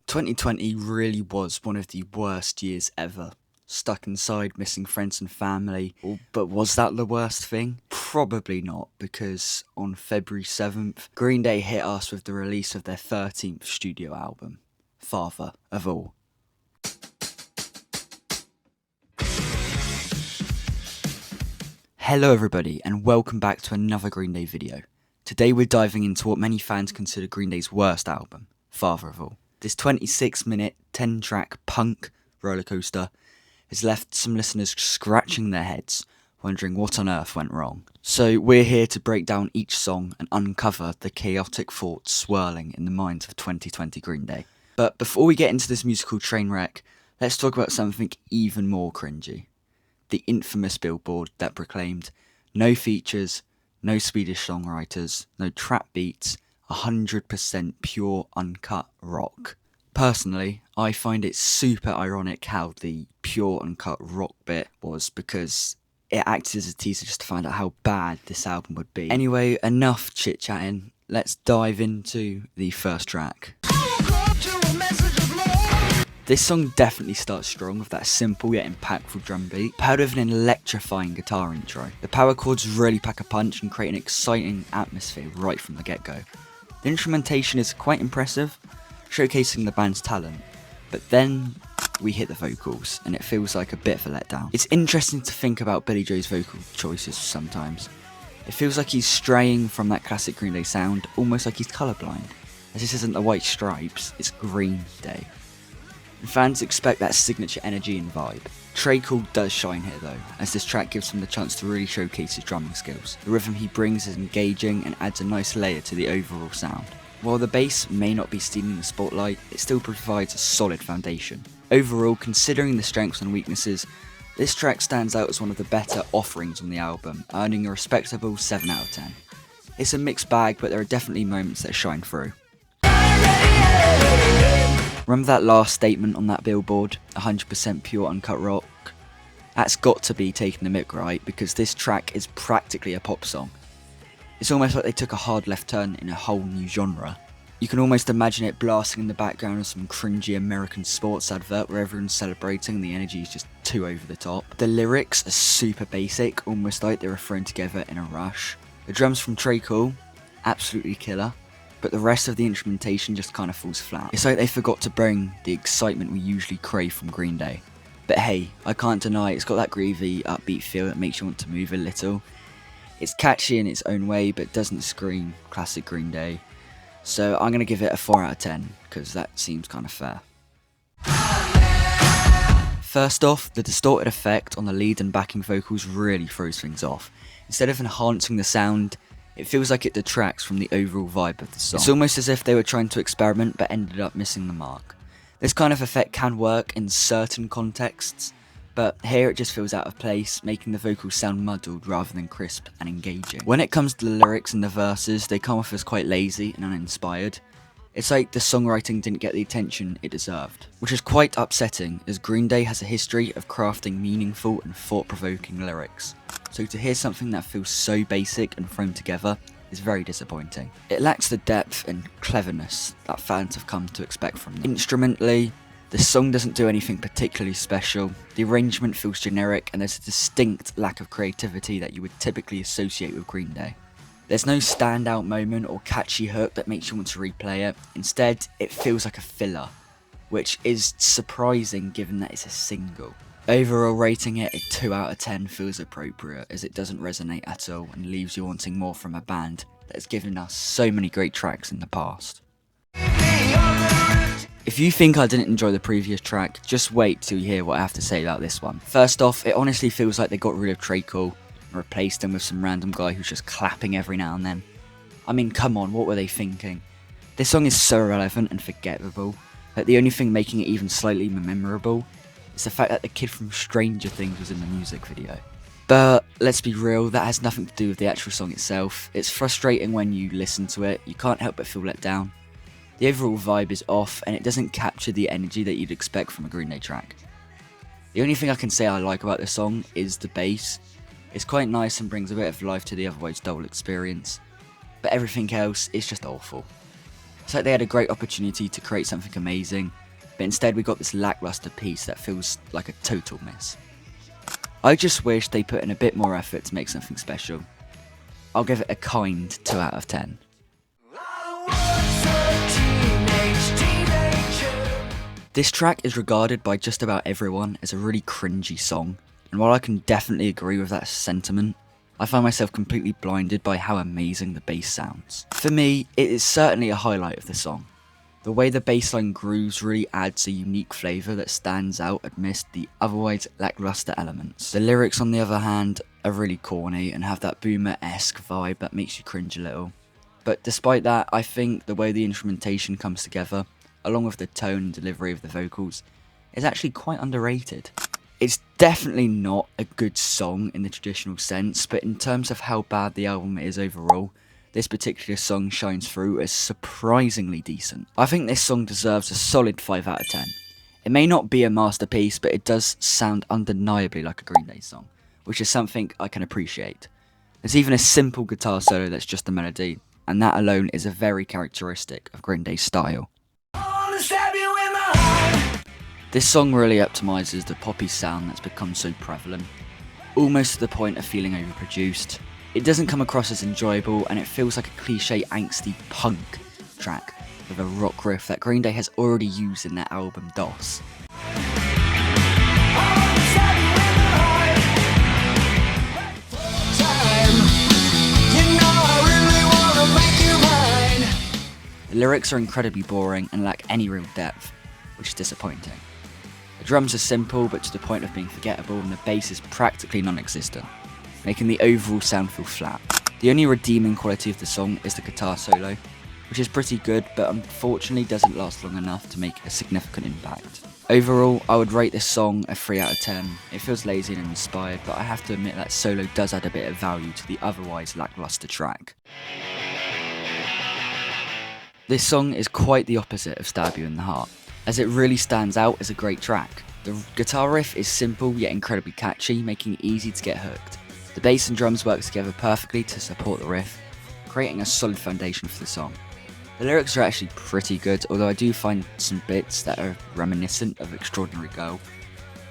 2020 really was one of the worst years ever. Stuck inside, missing friends and family. But was that the worst thing? Probably not, because on February 7th, Green Day hit us with the release of their 13th studio album, Father of All. Hello everybody, and welcome back to another Green Day video. Today we're diving into what many fans consider Green Day's worst album, Father of All. This 26-minute, 10-track punk rollercoaster has left some listeners scratching their heads, wondering what on earth went wrong. So we're here to break down each song and uncover the chaotic thoughts swirling in the minds of 2020 Green Day. But before we get into this musical train wreck, let's talk about something even more cringy. The infamous billboard that proclaimed, no features, no Swedish songwriters, no trap beats, 100% pure uncut rock. Personally, I find it super ironic how the pure uncut rock bit was, because it acted as a teaser just to find out how bad this album would be. Anyway, enough chit-chatting, let's dive into the first track. This song definitely starts strong with that simple yet impactful drum beat, paired with an electrifying guitar intro. The power chords really pack a punch and create an exciting atmosphere right from the get-go. The instrumentation is quite impressive, showcasing the band's talent, but then we hit the vocals, and it feels like a bit of a letdown. It's interesting to think about Billy Joe's vocal choices sometimes. It feels like he's straying from that classic Green Day sound, almost like he's colourblind, as this isn't the White Stripes, it's Green Day. And fans expect that signature energy and vibe. Treacle does shine here though, as this track gives him the chance to really showcase his drumming skills. The rhythm he brings is engaging and adds a nice layer to the overall sound. While the bass may not be stealing the spotlight, it still provides a solid foundation. Overall, considering the strengths and weaknesses, this track stands out as one of the better offerings on the album, earning a respectable 7 out of 10. It's a mixed bag, but there are definitely moments that shine through. Remember that last statement on that billboard, 100% pure uncut rock? That's got to be taking the mick, right, because this track is practically a pop song. It's almost like they took a hard left turn in a whole new genre. You can almost imagine it blasting in the background of some cringy American sports advert where everyone's celebrating and the energy is just too over the top. The lyrics are super basic, almost like they were thrown together in a rush. The drums from Treacle, absolutely killer. But the rest of the instrumentation just kind of falls flat. It's like they forgot to bring the excitement we usually crave from Green Day. But hey, I can't deny it's got that groovy, upbeat feel that makes you want to move a little. It's catchy in its own way, but doesn't scream classic Green Day. So I'm going to give it a 4 out of 10, because that seems kind of fair. First off, the distorted effect on the lead and backing vocals really throws things off. Instead of enhancing the sound, it feels like it detracts from the overall vibe of the song. It's almost as if they were trying to experiment but ended up missing the mark. This kind of effect can work in certain contexts, but here it just feels out of place, making the vocals sound muddled rather than crisp and engaging. When it comes to the lyrics and the verses, they come off as quite lazy and uninspired. It's like the songwriting didn't get the attention it deserved, which is quite upsetting, as Green Day has a history of crafting meaningful and thought-provoking lyrics. So to hear something that feels so basic and thrown together is very disappointing. It lacks the depth and cleverness that fans have come to expect from them. Instrumentally, the song doesn't do anything particularly special, the arrangement feels generic, and there's a distinct lack of creativity that you would typically associate with Green Day. There's no standout moment or catchy hook that makes you want to replay it. Instead, it feels like a filler, which is surprising given that it's a single. Overall, rating it a 2 out of 10 feels appropriate, as it doesn't resonate at all and leaves you wanting more from a band that has given us so many great tracks in the past. If you think I didn't enjoy the previous track, just wait till you hear what I have to say about this one. First off, it honestly feels like they got rid of Treacle and replaced him with some random guy who's just clapping every now and then. I mean, come on, what were they thinking? This song is so irrelevant and forgettable that the only thing making it even slightly memorable is the fact that the kid from Stranger Things was in the music video. But let's be real, that has nothing to do with the actual song itself. It's frustrating when you listen to it, you can't help but feel let down. The overall vibe is off, and it doesn't capture the energy that you'd expect from a Green Day track. The only thing I can say I like about this song is the bass. It's quite nice and brings a bit of life to the otherwise dull experience, but everything else is just awful. It's like they had a great opportunity to create something amazing, but instead we got this lackluster piece that feels like a total miss. I just wish they put in a bit more effort to make something special. I'll give it a kind 2 out of 10. This track is regarded by just about everyone as a really cringy song, and while I can definitely agree with that sentiment, I find myself completely blinded by how amazing the bass sounds. For me, it is certainly a highlight of the song. The way the bassline grooves really adds a unique flavour that stands out amidst the otherwise lackluster elements. The lyrics, on the other hand, are really corny and have that boomer-esque vibe that makes you cringe a little. But despite that, I think the way the instrumentation comes together, along with the tone and delivery of the vocals, is actually quite underrated. It's definitely not a good song in the traditional sense, but in terms of how bad the album is overall, this particular song shines through as surprisingly decent. I think this song deserves a solid 5 out of 10. It may not be a masterpiece, but it does sound undeniably like a Green Day song, which is something I can appreciate. There's even a simple guitar solo that's just a melody, and that alone is a very characteristic of Green Day's style. This song really optimises the poppy sound that's become so prevalent, almost to the point of feeling overproduced. It doesn't come across as enjoyable, and it feels like a cliche angsty punk track with a rock riff that Green Day has already used in their album DOS. The lyrics are incredibly boring and lack any real depth, which is disappointing. The drums are simple but to the point of being forgettable, and the bass is practically non-existent, making the overall sound feel flat. The only redeeming quality of the song is the guitar solo, which is pretty good but unfortunately doesn't last long enough to make a significant impact. Overall, I would rate this song a 3 out of 10. It feels lazy and uninspired, but I have to admit that solo does add a bit of value to the otherwise lackluster track. This song is quite the opposite of Stab You in the Heart, as it really stands out as a great track. The guitar riff is simple yet incredibly catchy, making it easy to get hooked. The bass and drums work together perfectly to support the riff, creating a solid foundation for the song. The lyrics are actually pretty good, although I do find some bits that are reminiscent of Extraordinary Girl,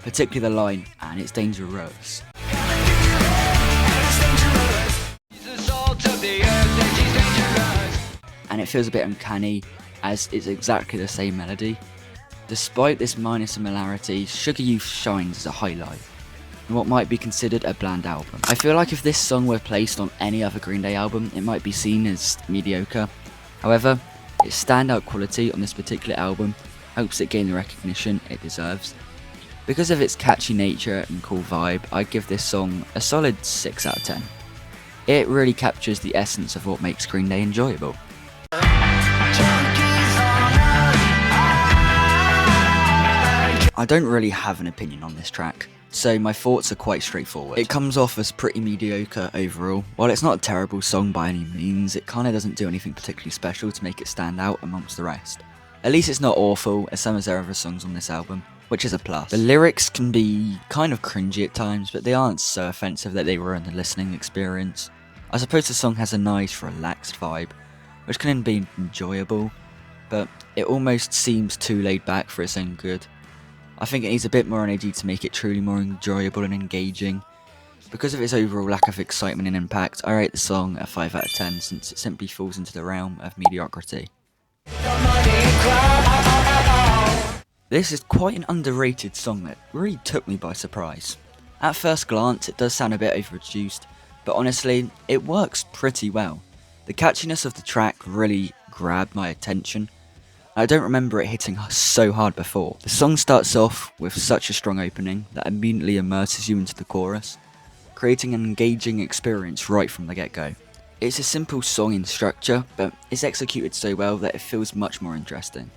particularly the line, "and it's dangerous." And it feels a bit uncanny, as it's exactly the same melody. Despite this minor similarity, Sugar Youth shines as a highlight in what might be considered a bland album. I feel like if this song were placed on any other Green Day album, it might be seen as mediocre. However, its standout quality on this particular album helps it gain the recognition it deserves. Because of its catchy nature and cool vibe, I'd give this song a solid 6 out of 10. It really captures the essence of what makes Green Day enjoyable. I don't really have an opinion on this track, so my thoughts are quite straightforward. It comes off as pretty mediocre overall. While it's not a terrible song by any means, it kinda doesn't do anything particularly special to make it stand out amongst the rest. At least it's not awful, as some of their other songs on this album, which is a plus. The lyrics can be kind of cringy at times, but they aren't so offensive that they ruin the listening experience. I suppose the song has a nice, relaxed vibe, which can be enjoyable, but it almost seems too laid back for its own good. I think it needs a bit more energy to make it truly more enjoyable and engaging. Because of its overall lack of excitement and impact, I rate the song a 5 out of 10 since it simply falls into the realm of mediocrity. This is quite an underrated song that really took me by surprise. At first glance, it does sound a bit overproduced, but honestly, it works pretty well. The catchiness of the track really grabbed my attention. I don't remember it hitting so hard before. The song starts off with such a strong opening that immediately immerses you into the chorus, creating an engaging experience right from the get-go. It's a simple song in structure, but it's executed so well that it feels much more interesting.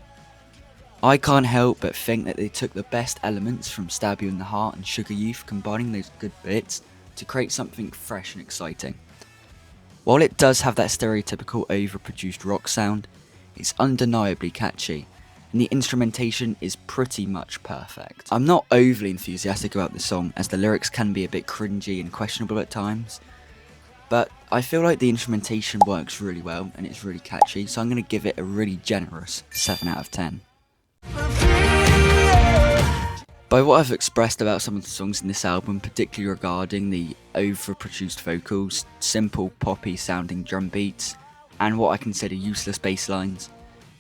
I can't help but think that they took the best elements from Stab You in the Heart and Sugar Youth, combining those good bits to create something fresh and exciting. While it does have that stereotypical overproduced rock sound, it's undeniably catchy, and the instrumentation is pretty much perfect. I'm not overly enthusiastic about the song, as the lyrics can be a bit cringy and questionable at times, but I feel like the instrumentation works really well and it's really catchy, so I'm going to give it a really generous 7 out of 10. By what I've expressed about some of the songs in this album, particularly regarding the overproduced vocals, simple poppy sounding drum beats, and what I consider useless bass lines,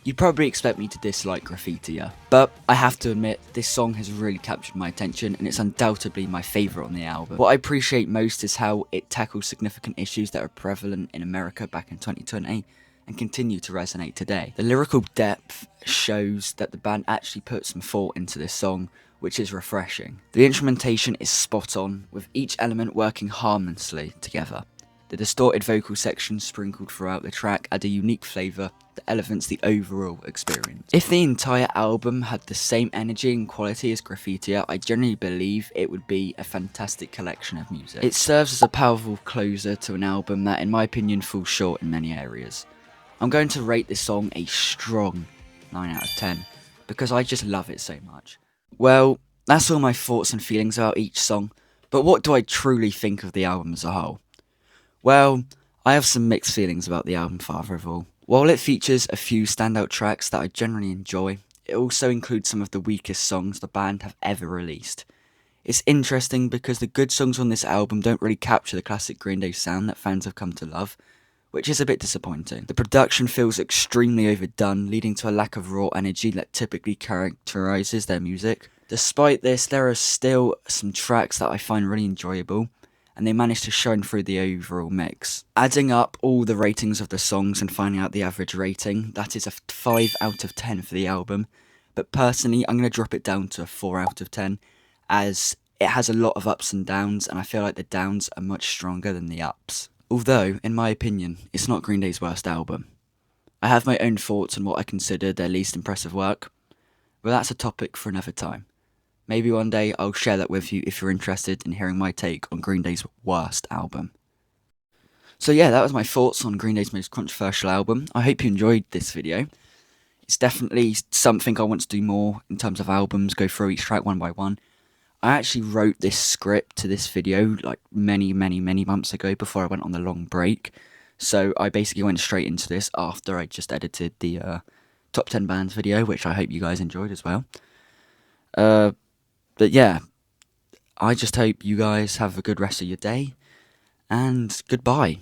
you'd probably expect me to dislike Graffitia. But I have to admit, this song has really captured my attention and it's undoubtedly my favourite on the album. What I appreciate most is how it tackles significant issues that are prevalent in America back in 2020 and continue to resonate today. The lyrical depth shows that the band actually put some thought into this song, which is refreshing. The instrumentation is spot on, with each element working harmoniously together. The distorted vocal sections sprinkled throughout the track add a unique flavour that elevates the overall experience. If the entire album had the same energy and quality as Graffitia, I generally believe it would be a fantastic collection of music. It serves as a powerful closer to an album that, in my opinion, falls short in many areas. I'm going to rate this song a strong 9 out of 10, because I just love it so much. Well, that's all my thoughts and feelings about each song, but what do I truly think of the album as a whole? Well, I have some mixed feelings about the album Father of All. While it features a few standout tracks that I generally enjoy, it also includes some of the weakest songs the band have ever released. It's interesting because the good songs on this album don't really capture the classic Green Day sound that fans have come to love, which is a bit disappointing. The production feels extremely overdone, leading to a lack of raw energy that typically characterises their music. Despite this, there are still some tracks that I find really enjoyable, and they manage to shine through the overall mix. Adding up all the ratings of the songs and finding out the average rating, that is a 5 out of 10 for the album, but personally I'm going to drop it down to a 4 out of 10, as it has a lot of ups and downs, and I feel like the downs are much stronger than the ups. Although, in my opinion, it's not Green Day's worst album. I have my own thoughts on what I consider their least impressive work, but that's a topic for another time. Maybe one day I'll share that with you if you're interested in hearing my take on Green Day's worst album. So yeah, that was my thoughts on Green Day's most controversial album. I hope you enjoyed this video. It's definitely something I want to do more in terms of albums, go through each track one by one. I actually wrote this script to this video like many months ago before I went on the long break. So I basically went straight into this after I just edited the top 10 bands video, which I hope you guys enjoyed as well. But yeah, I just hope you guys have a good rest of your day, and goodbye.